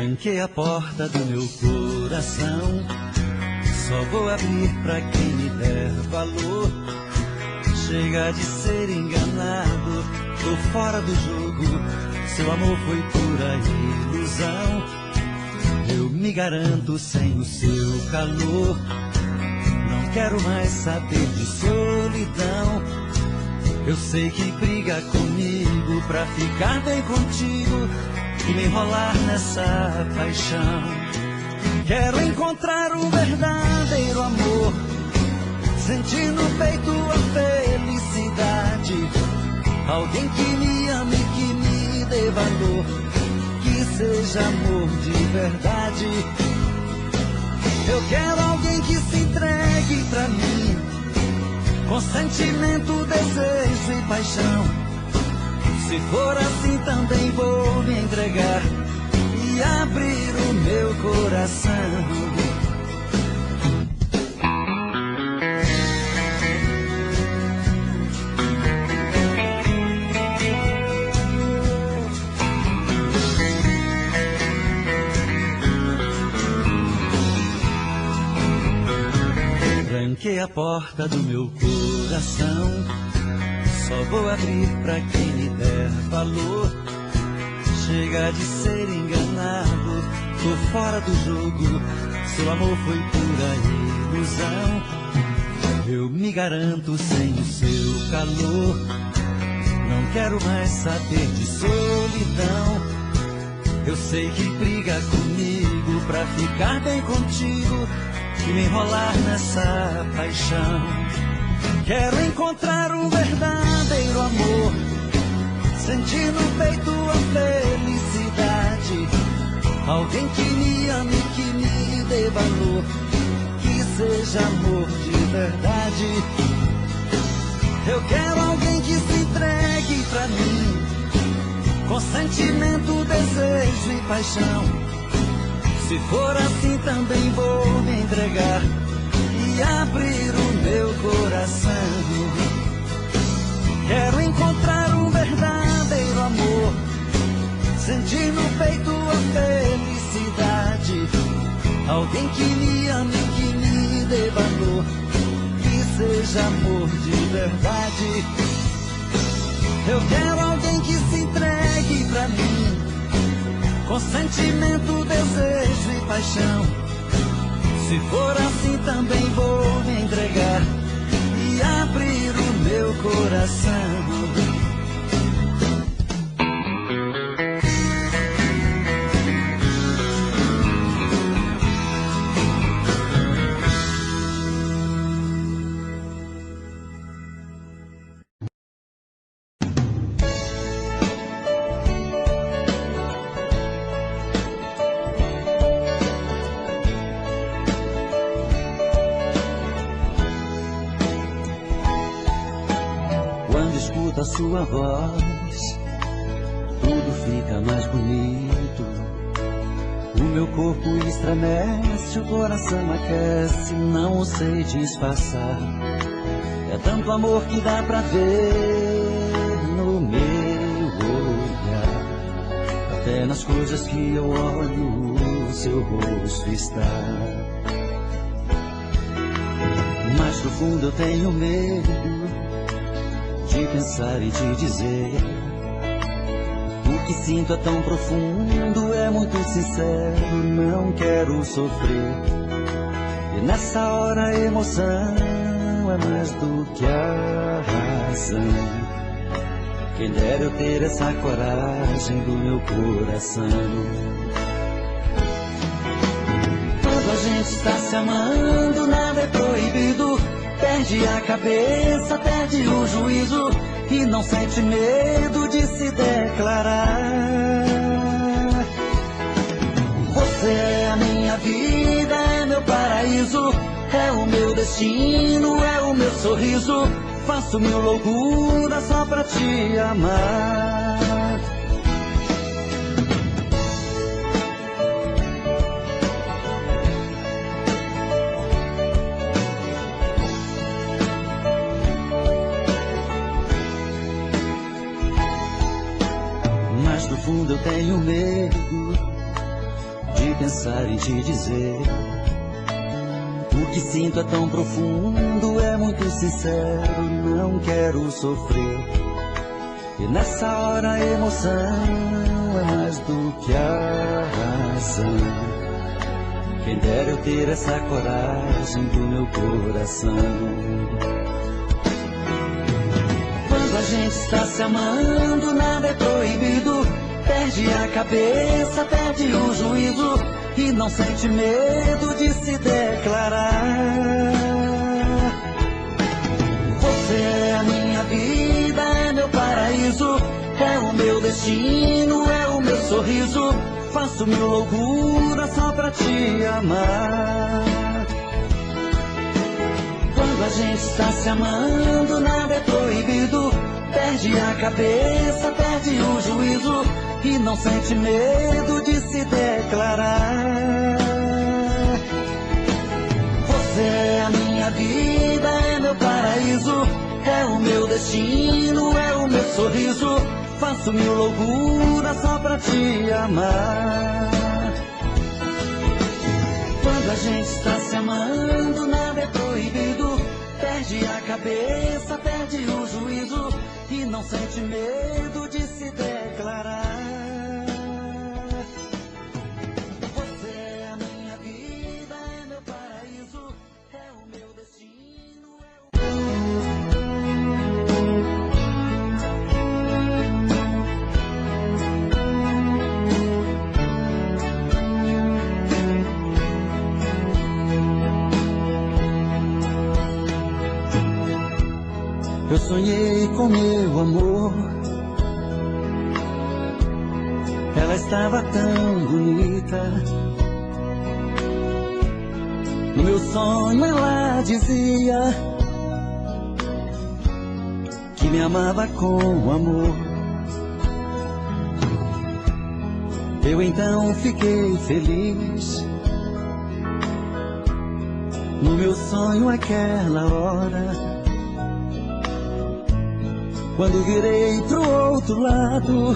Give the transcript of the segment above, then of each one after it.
Tranquei a porta do meu coração, só vou abrir pra quem me der valor. Chega de ser enganado, tô fora do jogo, seu amor foi pura ilusão. Eu me garanto sem o seu calor, não quero mais saber de solidão. Eu sei que briga comigo pra ficar bem contigo e me enrolar nessa paixão. Quero encontrar o verdadeiro amor, sentir no peito a felicidade. Alguém que me ame, que me dê valor, que seja amor de verdade. Eu quero alguém que se entregue pra mim, com sentimento, desejo e paixão. Se for assim também vou me entregar e abrir o meu coração. Tranquei a porta do meu coração, só vou abrir pra quem me der valor. Chega de ser enganado, tô fora do jogo, seu amor foi pura ilusão. Eu me garanto sem o seu calor, não quero mais saber de solidão. Eu sei que briga comigo pra ficar bem contigo e me enrolar nessa paixão. Quero encontrar o verdadeiro amor, sentir no peito a felicidade. Alguém que me ame, que me dê valor, que seja amor de verdade. Eu quero alguém que se entregue pra mim, com sentimento, desejo e paixão. Se for assim também vou me entregar e abrir o meu coração. Quero encontrar um verdadeiro amor, sentir no peito a felicidade. Alguém que me ame, que me dê valor, que seja amor de verdade. Eu quero alguém que se entregue pra mim, com sentimento, desejo e paixão. Se for assim também vou me entregar e abrir o meu coração. A sua voz, tudo fica mais bonito. O meu corpo estremece, o coração aquece, não sei disfarçar. É tanto amor que dá pra ver no meu olhar. Até nas coisas que eu olho, o seu rosto está. Mas no fundo eu tenho medo de pensar e te dizer. O que sinto é tão profundo, é muito sincero, não quero sofrer. E nessa hora a emoção é mais do que a razão. Quem dera eu ter essa coragem do meu coração. Quando a gente está se amando, nada é proibido. Perde a cabeça, perde o juízo e não sente medo de se declarar. Você é a minha vida, é meu paraíso, é o meu destino, é o meu sorriso. Faço mil loucuras só pra te amar. No fundo eu tenho medo pensar em te dizer. O que sinto é tão profundo, é muito sincero, não quero sofrer. E nessa hora a emoção é mais do que a razão. Quem dera eu ter essa coragem do meu coração. Quando a gente está se amando, nada é proibido. Perde a cabeça, perde o juízo e não sente medo de se declarar. Você é a minha vida, é meu paraíso, é o meu destino, é o meu sorriso. Faço mil loucuras só pra te amar. Quando a gente está se amando, nada é proibido. Perde a cabeça, perde o juízo e não sente medo de se declarar. Você é a minha vida, é meu paraíso, é o meu destino, é o meu sorriso. Faço mil loucuras só pra te amar. Quando a gente está se amando, nada é proibido. Perde a cabeça, perde o juízo e não sente medo de se declarar. Você é a minha vida, é meu paraíso, é o meu destino, Eu sonhei com meu amor. Ela estava tão bonita. No meu sonho ela dizia que me amava com amor. Eu então fiquei feliz. No meu sonho aquela hora, quando virei pro outro lado,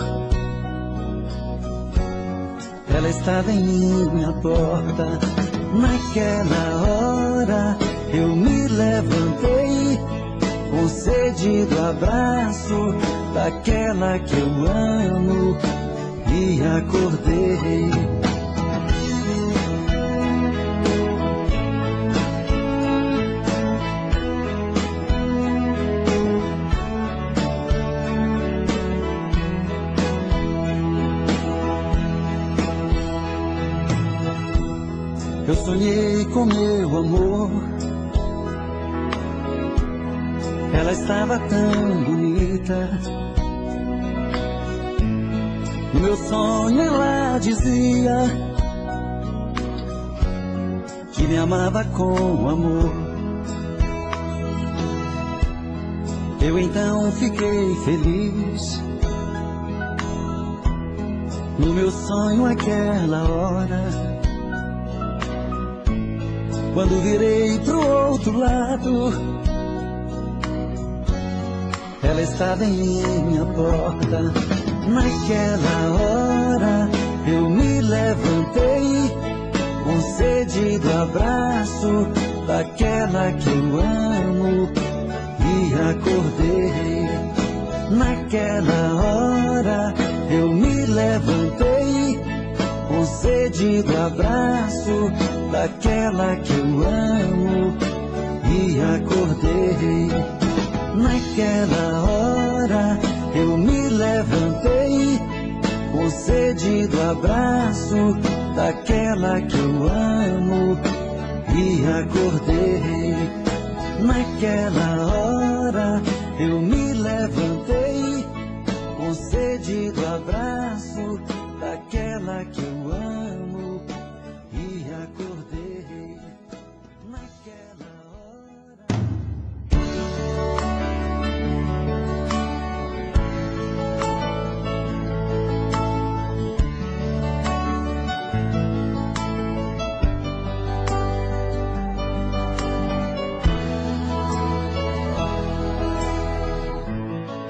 ela estava em minha porta. Naquela hora eu me levantei, com sede do abraço daquela que eu amo, e acordei. Eu sonhei com meu amor. Ela estava tão bonita. No meu sonho ela dizia que me amava com amor. Eu então fiquei feliz. No meu sonho aquela hora, quando virei pro outro lado, ela estava em minha porta. Naquela hora eu me levantei, com sede do abraço daquela que eu amo, e acordei. Naquela hora eu me levantei, com sede do abraço daquela que eu amo, e acordei. Naquela hora eu me levantei, com sede do abraço daquela que eu amo, e acordei. Naquela hora eu me levantei, com sede do abraço daquela que eu amo, e acordei. Naquela hora.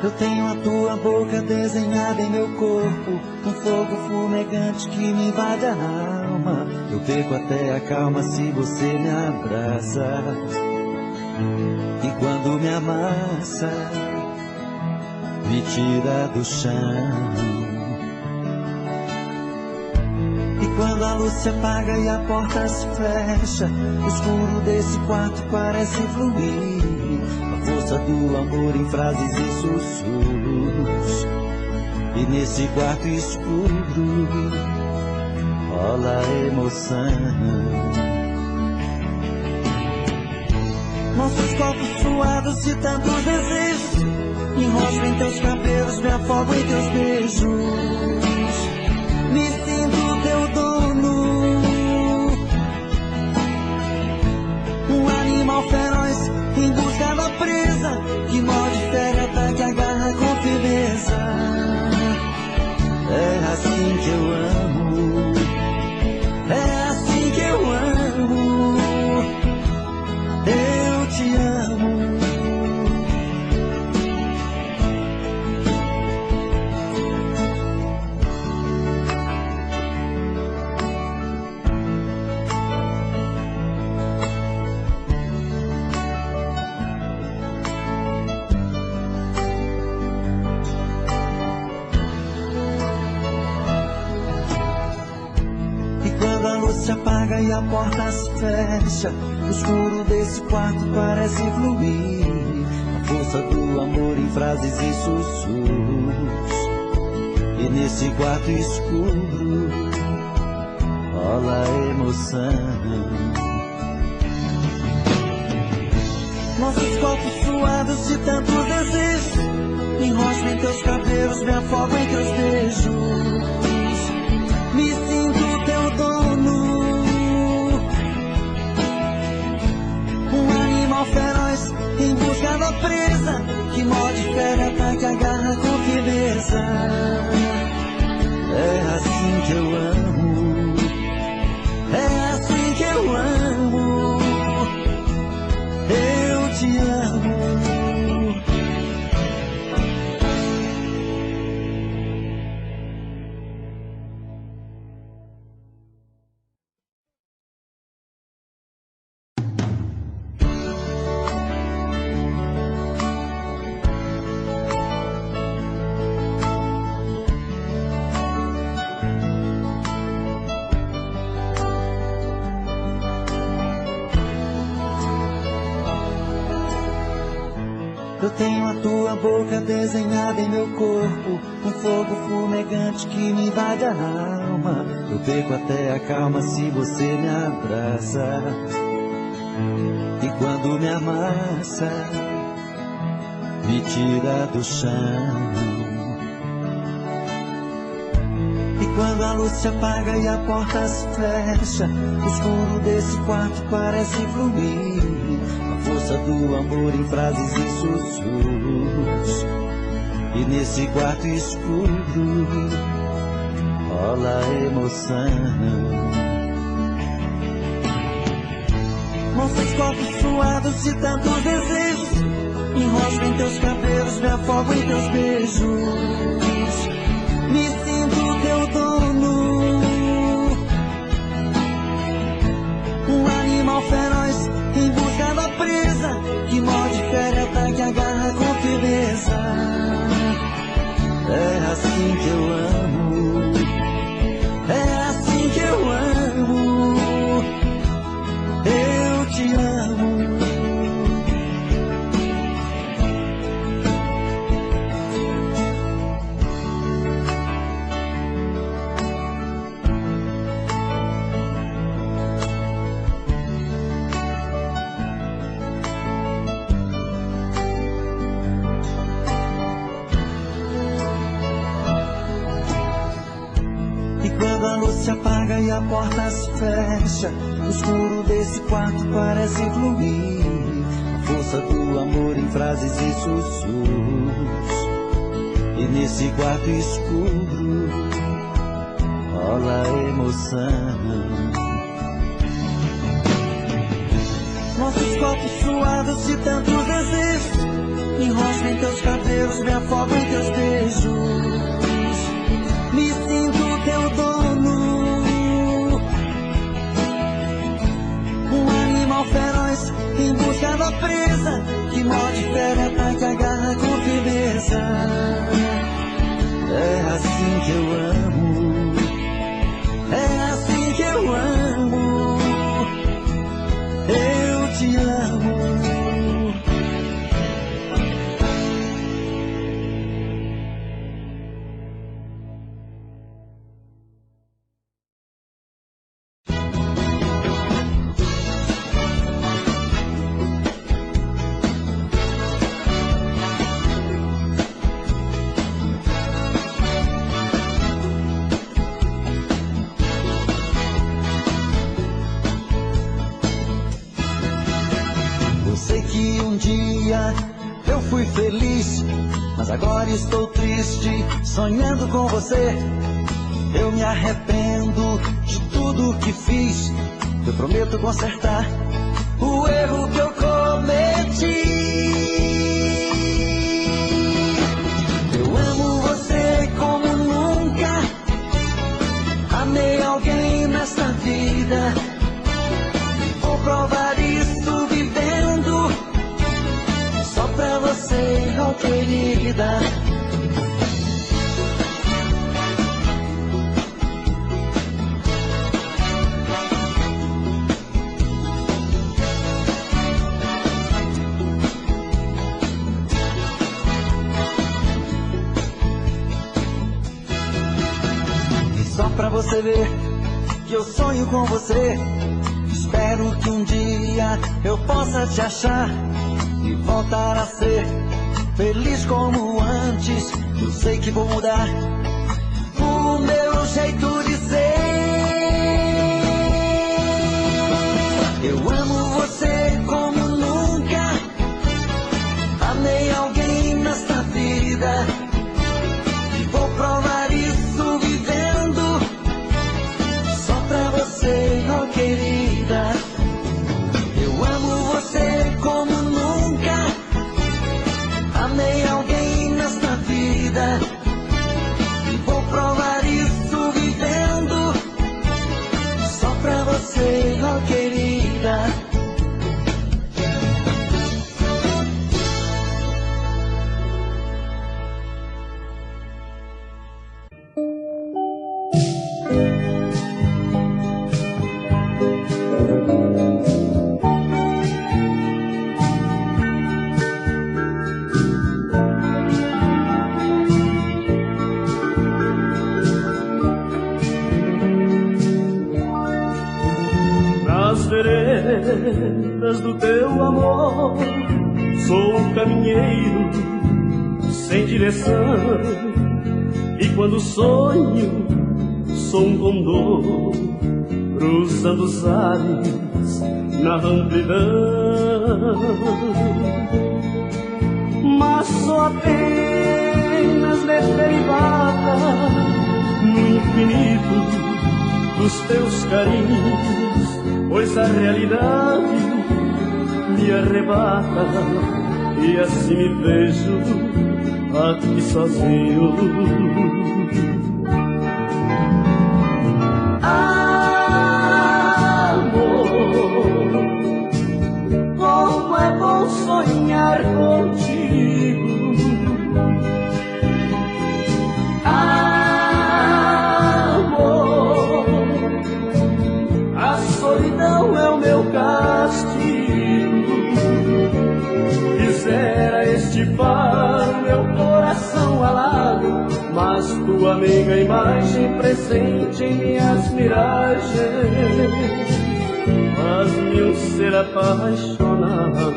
Eu tenho a tua boca desenhada em meu corpo, um fogo fumegante que me invade a alma. Eu perco até a calma se você me abraça. E quando me amassa, me tira do chão. E quando a luz se apaga e a porta se fecha, o escuro desse quarto parece fluir. A força do amor em frases e sussurros. E nesse quarto escuro rola emoção. Nossos corpos suados de tantos desejos, me enrosco em teus cabelos, me afogo em teus beijos. Me sinto teu dono, um animal feroz em busca da presa, que morde, fere, ataca, agarra com firmeza. É assim que eu amo, é assim que eu amo, eu te amo. Se apaga e a porta se fecha, o escuro desse quarto parece fluir. A força do amor em frases e sussurros. E nesse quarto escuro rola emoção. Nossos corpos suados de tantos desejos, me enrosco em teus cabelos, me afogo em teus beijos. Me sinto teu dono, um animal feroz em busca da presa, que morde, fere, ataca, agarra com firmeza. É assim que eu amo, é assim que eu amo, eu te amo. Eu tenho a tua boca desenhada em meu corpo, um fogo fumegante que me invade a alma. Eu perco até a calma se você me abraça. E quando me amassa, me tira do chão. E quando a luz se apaga e a porta se fecha, o escuro desse quarto parece fluir. Força do amor em frases e sussurros. E nesse quarto escuro rola emoção. Nossos corpos suados de tantos desejos, me enrosco em teus cabelos, me afogo em teus beijos. Me sinto teu dono, um animal feroz em busca da presa, que morde, fere, ataca, agarra com firmeza. É assim que eu amo, é assim que eu amo, eu te amo. Se apaga e a porta se fecha, o escuro desse quarto parece fluir. A força do amor em frases e sussurros. E nesse quarto escuro rola emoção. Nossos corpos suados de tantos desejos, Me enrosco em teus cabelos, me afogo em teus beijos. Me sinto teu dono, um animal feroz em busca da presa, que morde, fere, ataca, agarra com firmeza. É assim que eu amo, é assim que eu amo, eu te amo. Eu fui feliz, mas agora estou triste, sonhando com você. Eu me arrependo de tudo que fiz. Eu prometo consertar o erro que eu cometi. Eu amo você como nunca amei alguém nesta vida. Vou provar isso vivendo só pra você, oh querida. E só pra você ver que eu sonho com você, espero que um dia eu possa te achar e voltar a ser feliz como antes. Eu sei que vou mudar o meu jeito de ser. Eu amo você como nunca amei alguém nesta vida. E vou provar isso vivendo só pra você, oh querida. Eu amo você como nunca amei alguém nesta vida. E vou provar isso vivendo só pra você, oh querida. Do teu amor, sou um caminheiro sem direção, e quando sonho sou um condor cruzando os ares na amplidão, mas sou apenas derivada no infinito dos teus carinhos, pois a realidade me arrebata e assim me vejo aqui sozinho. Amor, como é bom sonhar contigo. Amor, a solidão é o meu castigo. Quisera estipar meu coração alado, mas tua amiga imagem presente em minhas miragens faz-me um ser apaixonado,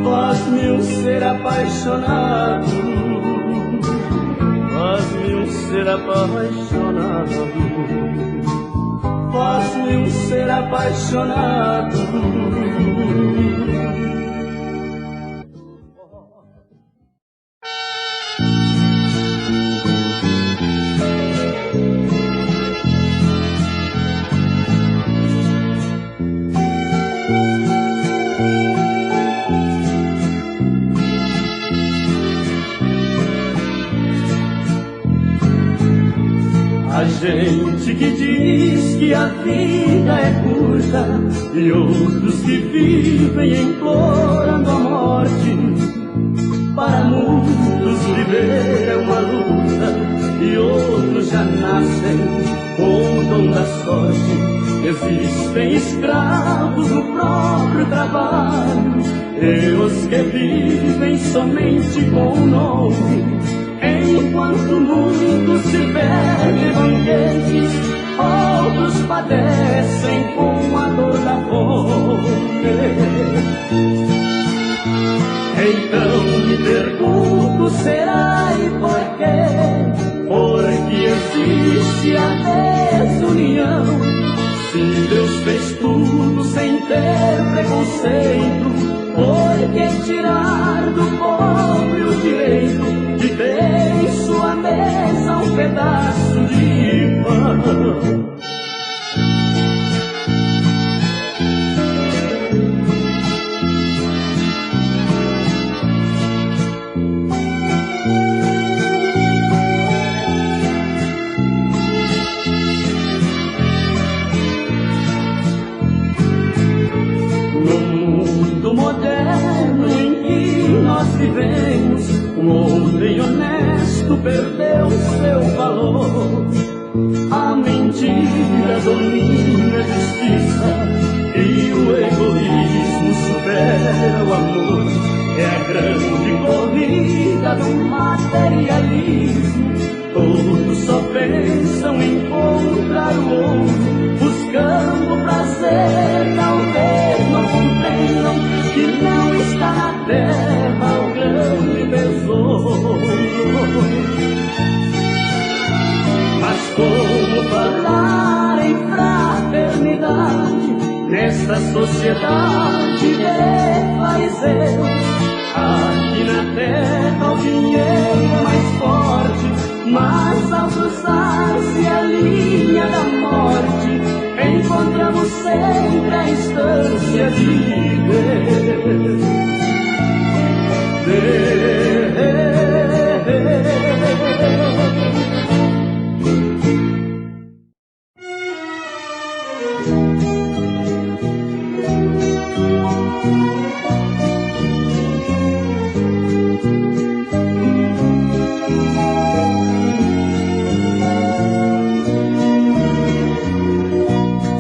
faz-me um ser apaixonado, faz-me um ser apaixonado, faz-me um ser apaixonado. gente que diz que a vida é curta e outros que vivem implorando a morte. Para muitos viver é uma luta e outros já nascem com o dom da sorte. Existem escravos no próprio trabalho e os que vivem somente com o nome. Enquanto muitos se perdem banquetes, outros padecem com a dor da fome. Então me pergunto, será e por quê? Porque existe a desunião. Se Deus fez tudo sem ter preconceito, por que tirar do pobre o direito de ter em sua mesa um pedaço de pão? Vivemos, um homem honesto perdeu seu valor. A mentira domina a justiça e o egoísmo supera o amor. É a grande corrida do materialismo. Todos só pensam em encontrar o outro, buscando o prazer. Talvez não compreendam que não está na terra o grande tesouro. Mas como falar em fraternidade nesta sociedade de fariseus? Aqui na terra o dinheiro é mais forte, mas ao cruzar-se a linha da morte, encontramos sempre a instância de Deus.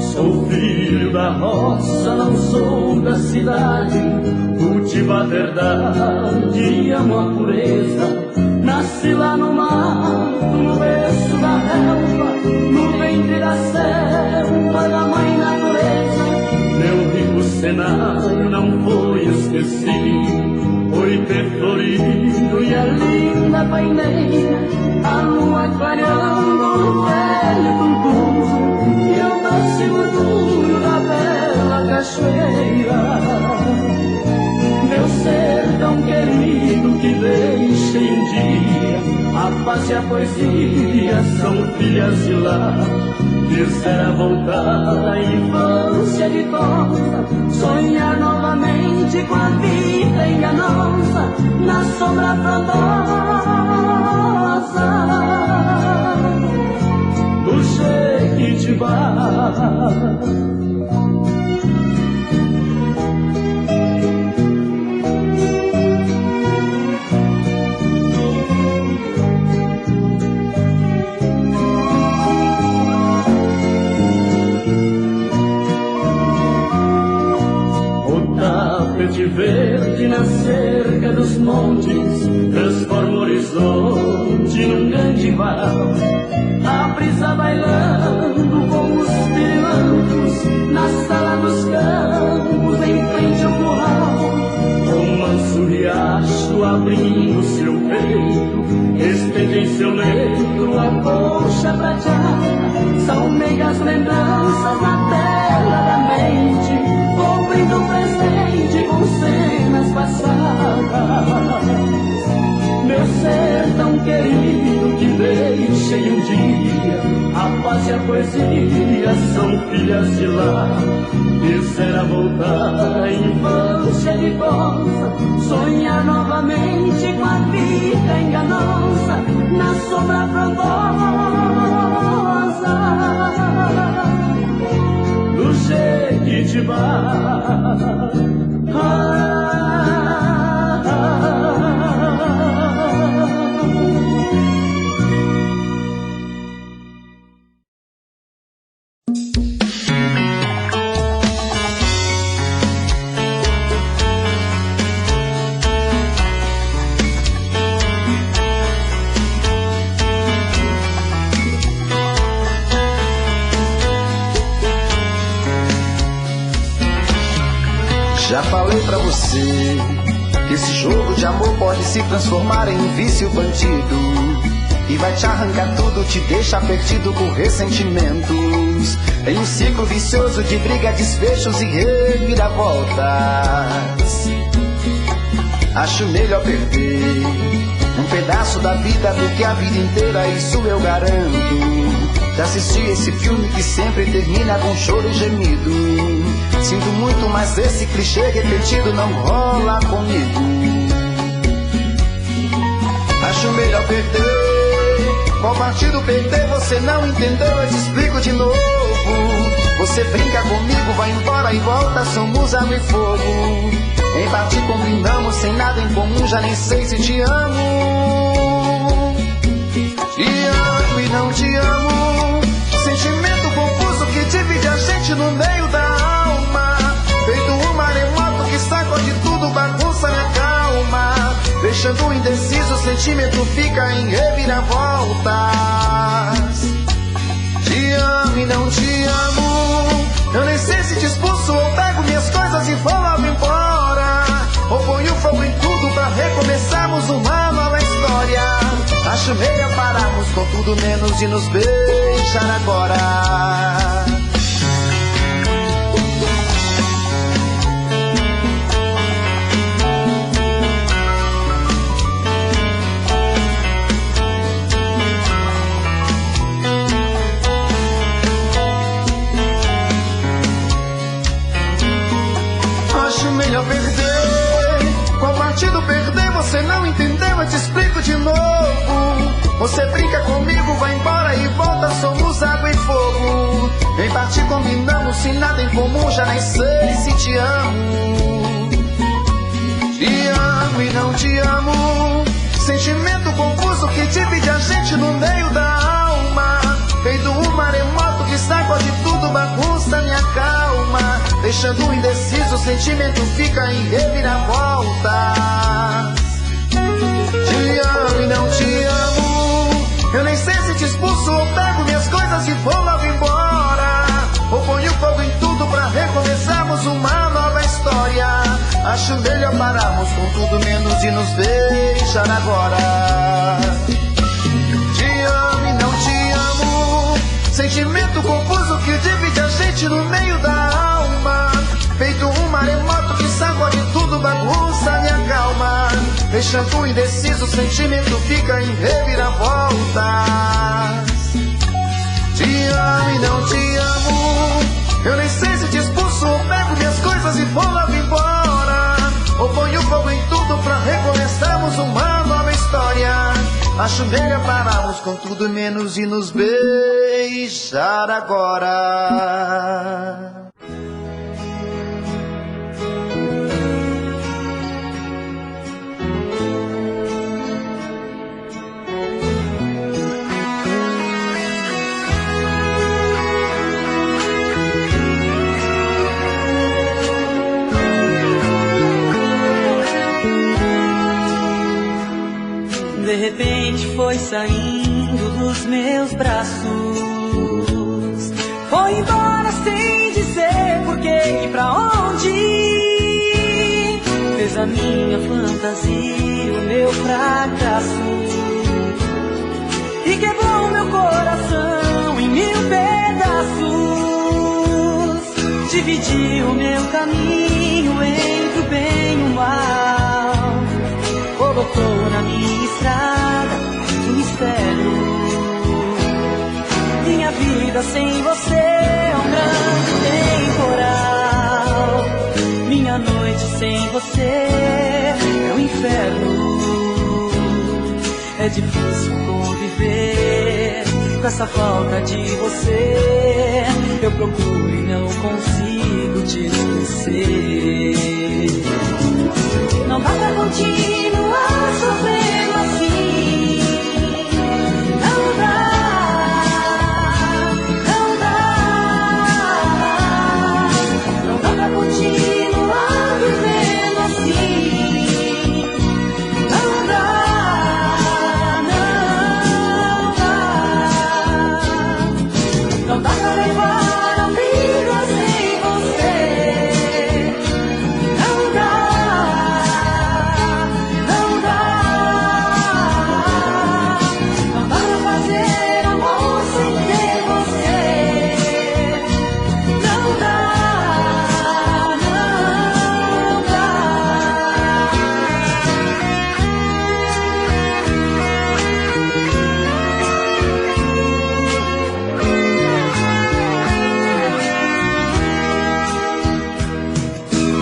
Sou filho da roça, não sou da cidade. Cultivo a verdade e amo a pureza. Nasci lá no mato, no berço da relva, no ventre da selva da mãe natureza. Meu rico cenário não foi esquecido, foi ter florido e a linda paineira, a lua clareando o velho tuntum e o doce murmúrio da bela cachoeira. Meu sertão querido que deixei um dia, a paz e a poesia são filhas de lá. Quisera voltar à infância de ditosa, sonhar novamente com a vida enganosa na sombra frondosa do Jequitibá. De verde na cerca dos montes transforma o horizonte num grande varal. A brisa bailando com os pirilampos na sala dos campos em frente ao curral. Um manso riacho abrindo seu peito, estende em seu leito a colcha prateada. São meias lembranças na tela da mente, cobrindo o presente com cenas passadas. Meu sertão querido que deixei um dia, a paz e a poesia são filhas de lá. Quisera voltar à infância ditosa, sonhar novamente com a vida enganosa na sombra frondosa Já falei pra você que esse jogo de amor pode se transformar em um vício bandido e vai te arrancar tudo, te deixar perdido por ressentimentos, em um ciclo vicioso de briga, desfechos e reviravoltas. Acho melhor perder um pedaço da vida do que a vida inteira, isso eu garanto. Já assisti esse filme que sempre termina com choro e gemido. Sinto muito, mas esse clichê repetido não rola comigo. Acho melhor perder. Qual partido perder? Você não entendeu, eu te explico de novo. Você brinca comigo, vai embora e volta, somos água e fogo. Em parte combinamos, sem nada em comum, já nem sei se te amo. Te amo e não te amo. Sentimento confuso que divide a gente no meio da alma. Feito um maremoto que sacode tudo, bagunça minha calma. Deixando indeciso, o sentimento fica em reviravoltas. Te amo e não te amo. Eu nem sei se te expulso ou pego minhas coisas e vou logo embora, ou ponho fogo em tudo pra recomeçarmos uma nova história. Acho melhor pararmos com tudo menos de nos beijar agora. Acho melhor perder. Qual partido perder? Você não entendeu, eu te explico de novo. Você brinca comigo, vai embora e volta, somos água e fogo. Em parte combinamos, sem nada em comum, já nem sei se te amo. Te amo e não te amo. Sentimento confuso que divide a gente no meio da alma. Feito um maremoto que sacode tudo, bagunça minha calma. Deixando indeciso, o sentimento fica em reviravoltas. Te amo e não te amo. Eu nem sei se te expulso ou pego minhas coisas e vou logo embora, ou ponho fogo em tudo pra recomeçarmos uma nova história. Acho melhor pararmos com tudo menos de nos beijar agora. Te amo e não te amo. Sentimento confuso que divide a gente no meio da alma. Feito um maremoto que sacode tudo, bagunça minha calma. Deixando indeciso, o sentimento fica em reviravoltas. Te amo e não te amo. Eu nem sei se te expulso ou pego minhas coisas e vou logo embora, ou ponho fogo em tudo pra recomeçarmos uma nova história. Acho melhor pararmos com tudo menos de nos beijar agora. De repente foi saindo dos meus braços, foi embora sem dizer porquê e pra onde. Fez a minha fantasia o meu fracasso e quebrou meu coração em 1000 pedaços. Dividiu meu caminho entre o bem e o mal, colocou na minha estrada um mistério. Minha vida sem você é um grande temporal. Minha noite sem você é um inferno. É difícil conviver com essa falta de você. Eu procuro e não consigo te esquecer. Não dá pra continuar sofrendo assim. Não dá, não dá. pra levar a vida sem você. Não dá, não dá. Não dá pra fazer amor sem ter você. Não dá, não dá.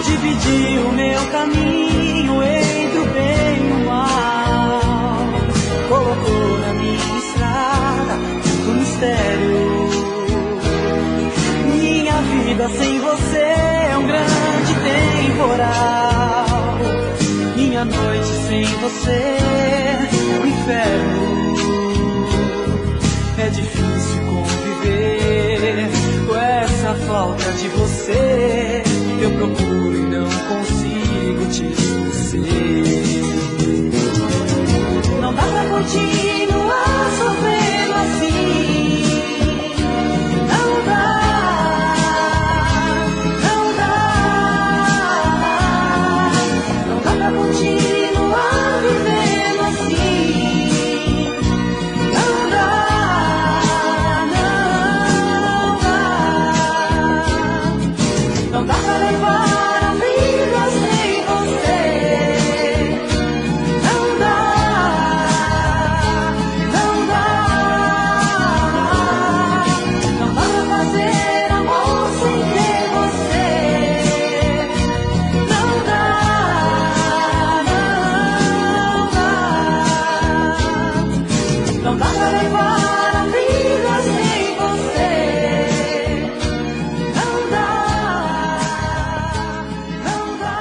Dividi o meu caminho entre o bem e o mal, colocou na minha estrada um mistério. Minha vida sem você é um grande temporal, minha noite sem você um inferno. É difícil conviver com essa falta de você. Eu procuro e não consigo te esquecer. Não dá pra continuar sofrendo assim. Não dá, não dá. Não dá pra continuar vivendo assim. Não dá, não dá. Não dá pra levar a vida sem você. Não dá, não dá. Não dá pra fazer amor sem ter você. Não dá, não dá. Não dá pra levar a vida sem você. Não dá, não dá.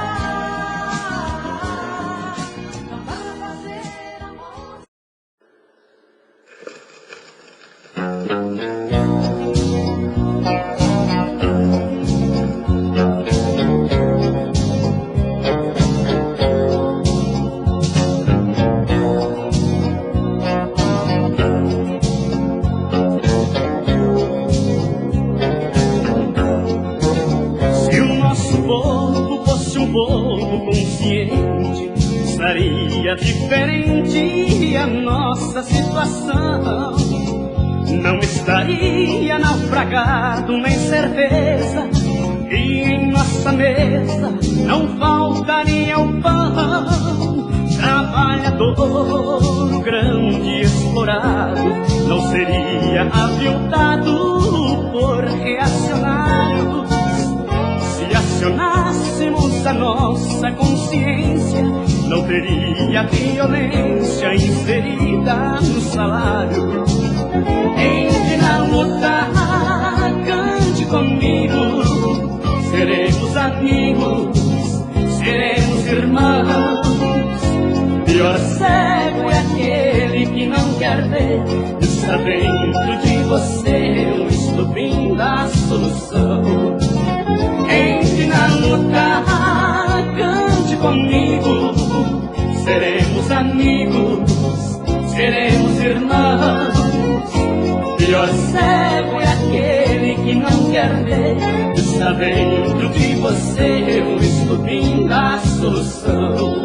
Não dá pra fazer amor. Se o nosso povo fosse um povo consciente, estaria diferente a nossa situação. Não estaria naufragado nem certeza, e em nossa mesa não faltaria o pão. Trabalhador, o grande explorado, não seria aviltado por reacionários. Se acionássemos a nossa consciência, não teria violência inserida no salário. Entre na luta, cante comigo, seremos amigos, seremos irmãos. Pior cego é aquele que não quer ver, está dentro de você o estupim da solução. Entre na luta, cante comigo, seremos amigos, seremos irmãos. Pior cego é aquele que não quer ver, está dentro de você o estupim da solução.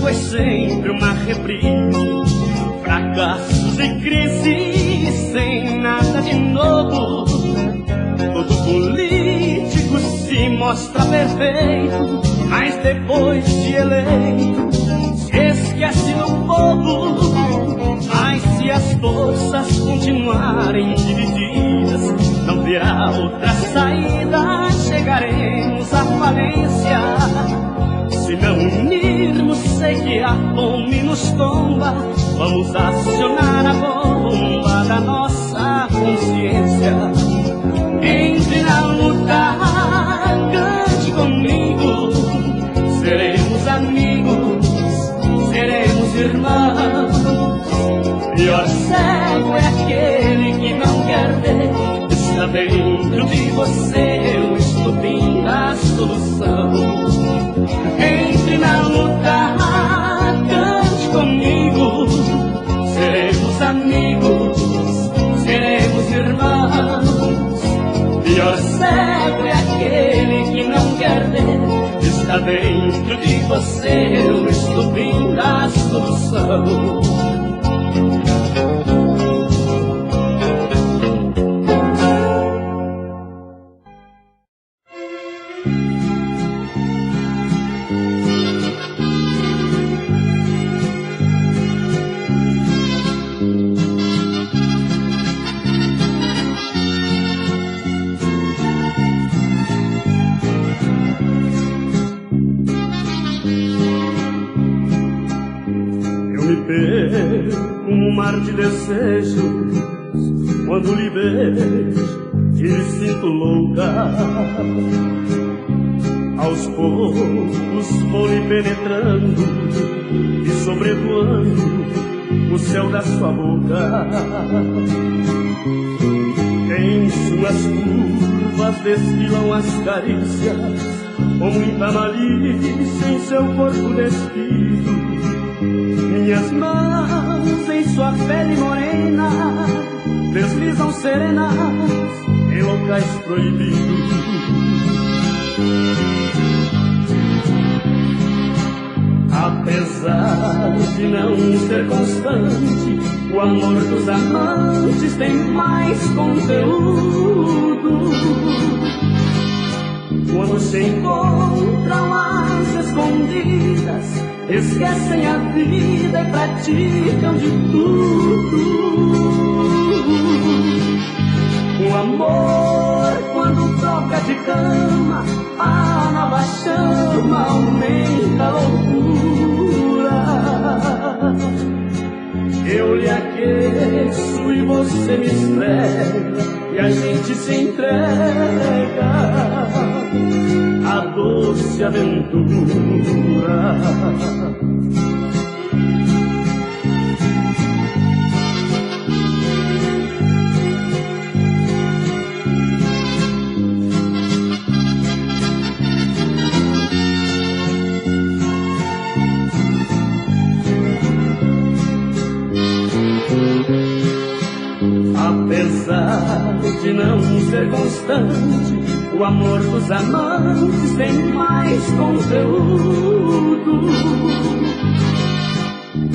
Foi sempre uma reprise, fracassos e crises sem nada de novo. Todo político se mostra perfeito, mas depois de eleito se esquece do povo. Mas se as forças continuarem divididas, não terá outra saída, chegaremos à falência. Se não unirmos, sei que a fome nos tomba. Vamos acionar a bomba da nossa consciência. Entre na luta, cante comigo, seremos amigos, seremos irmãos. Pior cego é aquele que não quer ver. Está dentro de você o estupim da solução. Entre na luta, cante comigo. Seremos amigos, seremos irmãos. Pior cego é aquele que não quer ver. Está dentro de você o estupim da solução. Um mar de desejos, quando lhe vejo e me sinto louca. Aos poucos vou lhe penetrando e sobrevoando o céu da sua boca. Em suas curvas desfilam as carícias, com muita malícia em seu corpo despido. Minhas mãos em sua pele morena deslizam serenas em locais proibidos. Apesar de não ser constante, o amor dos amantes tem mais conteúdo. Quando se encontram às escondidas, esquecem a vida e praticam de tudo. O amor, quando troca de cama, a nova chama aumenta a loucura. Eu lhe aqueço e você me esfrega, e a gente se entrega a doce aventura. Apesar de não ser constante, o amor dos amantes tem mais conteúdo.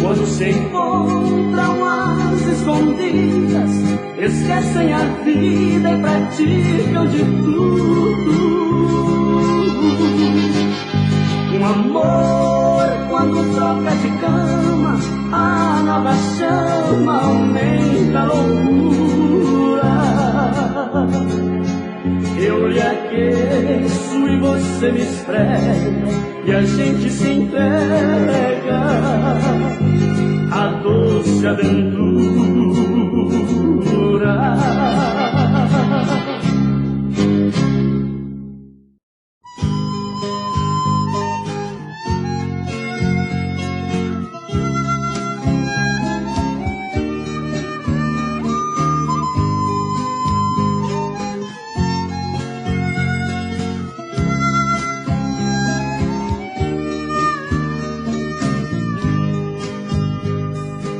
Quando se encontram às escondidas, esquecem a vida e praticam de tudo. Um amor, quando troca de cama, a nova chama aumenta a loucura. Eu lhe aqueço e você me esfrega, e a gente se entrega a doce aventura.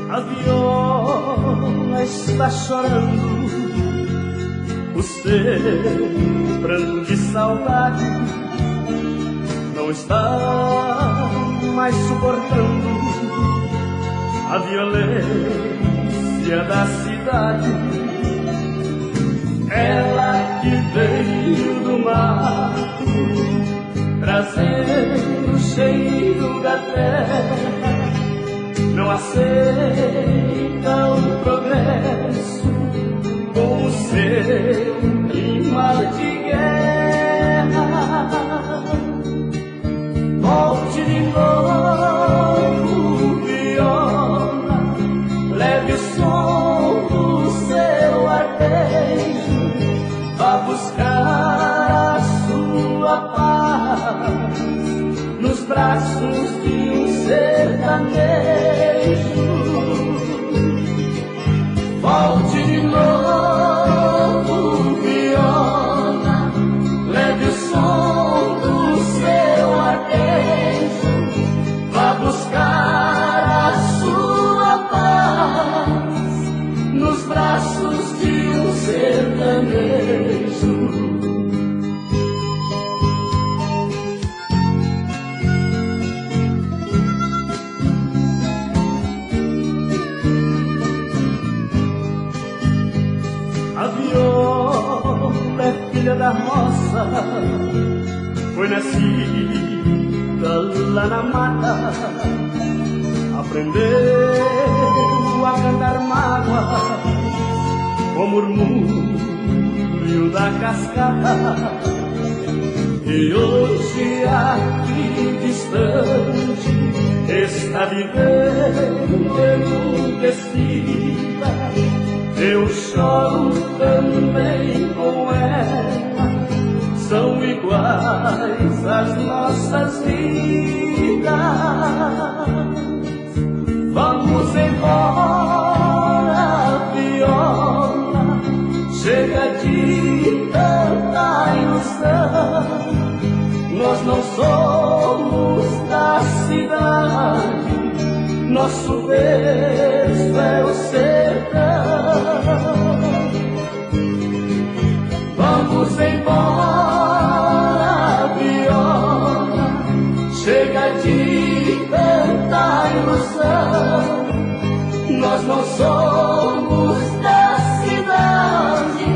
A viola está chorando o seu pranto de saudade. Não está mais suportando a violência da cidade. Ela que veio do mato, trazendo o cheiro da terra, não aceita o progresso com o seu clima de guerra. Volte de novo, viola, leve o som do seu arpejo, vá buscar a sua paz nos braços de um sertanejo. da roça, foi nascida lá na mata, aprendeu a cantar mágoa com murmúrio da cascata. E hoje aqui distante está vivendo enmudecida. Eu choro também com ela, são iguais as nossas vidas. Vamos embora, viola, chega de tanta ilusão. Nós não somos da cidade, nosso berço é o sertão. Vamos embora, viola, chega de tanta ilusão. Nós não somos da cidade,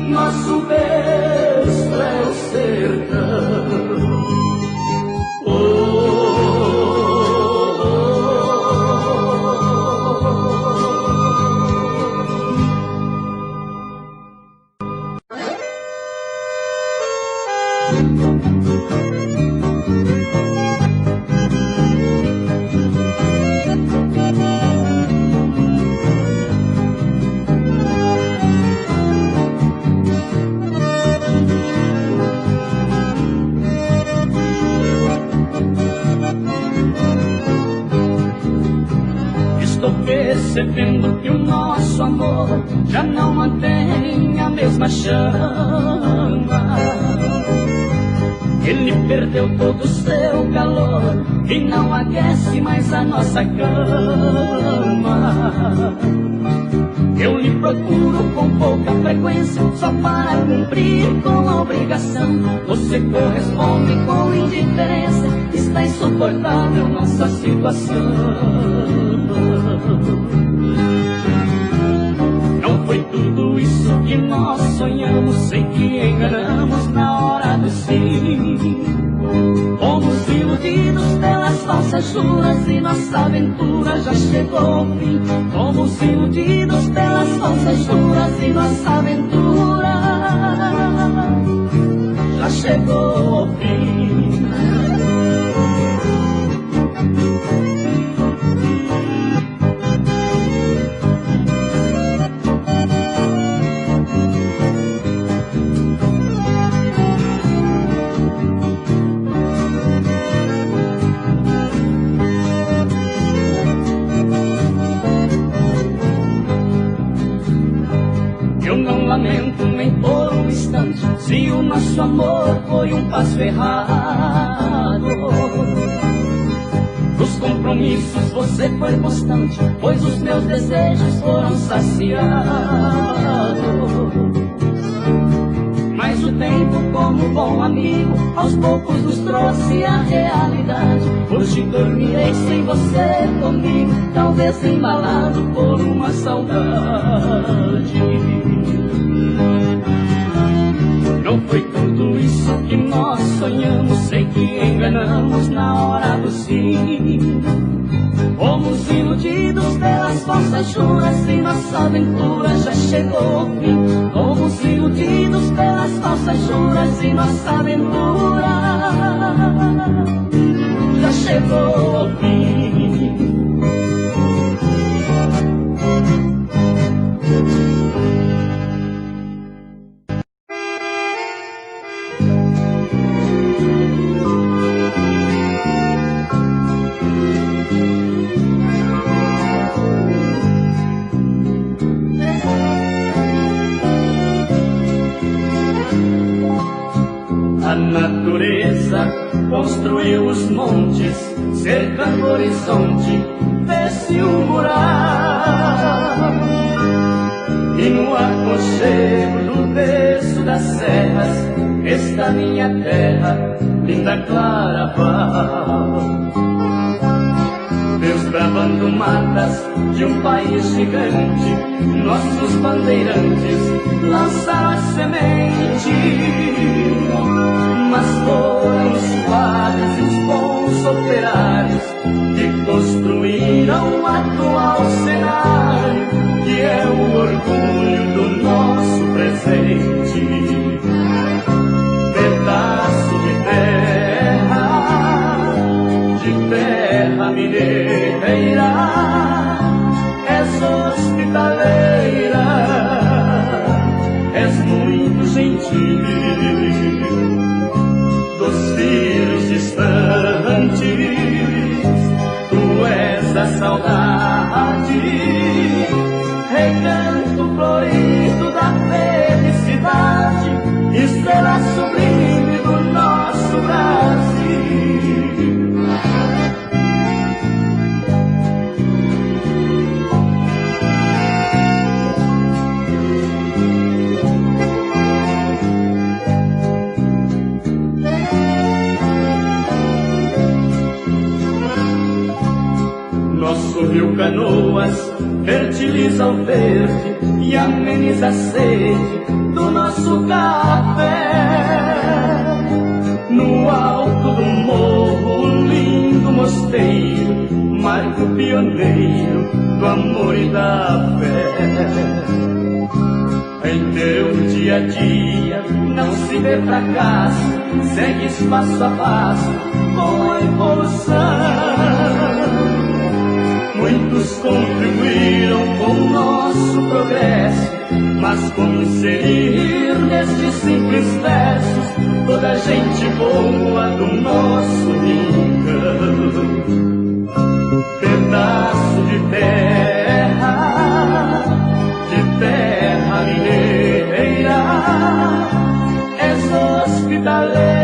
nosso berço é o sertão. Percebendo que o nosso amor já não mantém a mesma chama. Ele perdeu todo o seu calor e não aquece mais a nossa cama. Eu lhe procuro com pouca frequência, só para cumprir com a obrigação. Você corresponde com indiferença, está insuportável nossa situação. Não foi tudo isso que nós sonhamos, sei que enganamos na hora do sim. Fomos iludidos pelas falsas juras e nossa aventura já chegou ao fim. Fomos iludidos pelas falsas juras e nossa aventura já chegou ao fim. Lamento nem por um instante se o nosso amor foi um passo errado. Nos compromissos você foi constante, pois os meus desejos foram saciados. Mas o tempo, como bom amigo, aos poucos nos trouxe a realidade. Hoje dormirei sem você comigo, talvez embalado por uma saudade. Não foi tudo isso que nós sonhamos, sei que enganamos na hora do sim. Fomos iludidos pelas falsas juras e nossa aventura já chegou ao fim. Fomos iludidos pelas falsas juras e nossa aventura já chegou ao fim. A natureza construiu os montes, cercando o horizonte, fez-se um mural. E no aconchego do berço das serras está minha terra, linda Claraval. Meus desbravando matas de um país gigante, nossos bandeirantes lançaram a semente. Mas foram os padres e os bons operários que construíram o atual cenário, que é o orgulho do nosso presente. Pedaço de terra mineira, és hospitaleira, és muito gentil. Dos filhos distantes, tu és a saudade, recanto florido da felicidade, estrela sublime do nosso Brasil. Nosso rio Canoas fertiliza o verde e ameniza a sede do nosso café. No alto do morro, um lindo mosteiro, marco pioneiro do amor e da fé. Em teu dia a dia não se vê fracasso, segues passo a passo com a evolução. Muitos contribuíram com o nosso progresso, mas como inserir nestes simples versos toda a gente boa do nosso rincão? Pedaço de terra mineira, és hospitaleira,